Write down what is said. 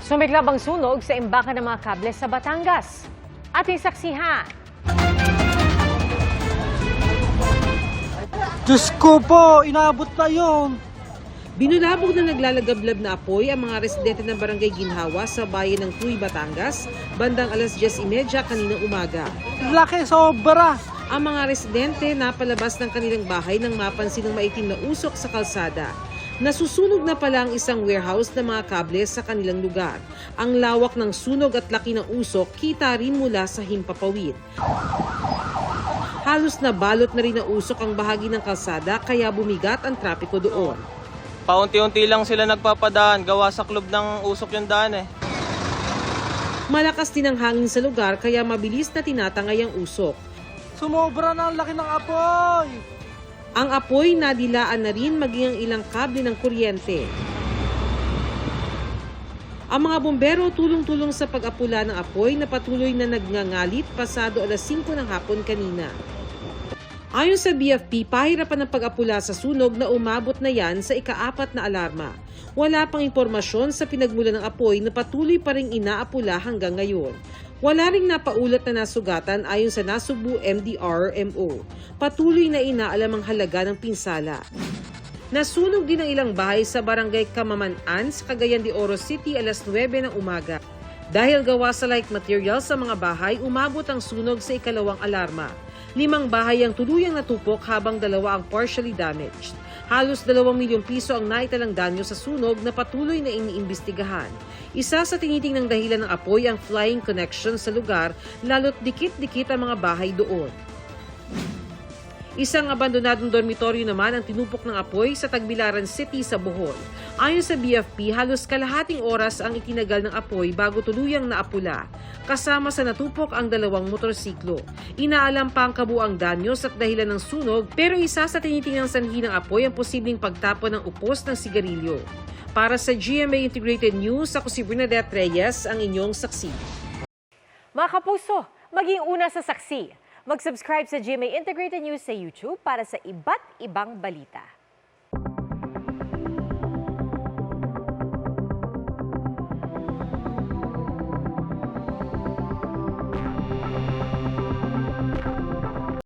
Sumiklab ang sunog sa imbakan ng mga kable sa Batangas. Ating saksihan. Diyos ko po, inaabot na yun. Binulabog na naglalagablab na apoy ang mga residente ng Barangay Ginhawa sa bayan ng Tuy, Batangas, bandang alas 10:30 kaninang umaga. Laki sobra. Ang mga residente napalabas ng kanilang bahay nang mapansin ng maitim na usok sa kalsada. Nasusunog na pala ang isang warehouse ng mga kable sa kanilang lugar. Ang lawak ng sunog at laki ng usok kita rin mula sa himpapawid. Halos nabalot na rin ng usok ang bahagi ng kalsada kaya bumigat ang trapiko doon. Paunti-unti lang sila nagpapadaan, gawa sa club ng usok yung daan eh. Malakas din ang hangin sa lugar kaya mabilis na tinatangay ang usok. Sumobra na ang laki ng apoy. Ang apoy nadilaan na rin maging ang ilang kable ng kuryente. Ang mga bombero tulong-tulong sa pag-apula ng apoy na patuloy na nagngangalit pasado alas 5 ng hapon kanina. Ayon sa BFP, pahirapan ng pag-apula sa sunog na umabot na yan sa ika-4 na alarma. Wala pang impormasyon sa pinagmulan ng apoy na patuloy pa ring inaapula hanggang ngayon. Wala ring napaulat na nasugatan ayon sa Nasugbu MDR-MO. Patuloy na inaalam ang halaga ng pinsala. Nasunog din ang ilang bahay sa Barangay Kamaman-an sa Cagayan de Oro City alas 9 ng umaga. Dahil gawa sa light material sa mga bahay, umabot ang sunog sa ikalawang alarma. 5 bahay ang tuluyang natupok habang 2 ang partially damaged. Halos 2 milyong piso ang naitalang danyo sa sunog na patuloy na iniimbestigahan. Isa sa tinitingnang dahilan ng apoy ang flying connection sa lugar, lalo't dikit-dikit ang mga bahay doon. Isang abandonadong dormitoryo naman ang tinupok ng apoy sa Tagbilaran City sa Bohol. Ayon sa BFP, halos kalahating oras ang itinagal ng apoy bago tuluyang naapula. Kasama sa natupok ang 2 motorsiklo. Inaalam pa ang kabuang danyos at dahilan ng sunog, pero isa sa tinitingnang sanhi ng apoy ang posibleng pagtapon ng upos ng sigarilyo. Para sa GMA Integrated News, ako si Bernadette Reyes, ang inyong saksi. Mga kapuso, maging una sa saksi. Mag-subscribe sa GMA Integrated News sa YouTube para sa iba't ibang balita.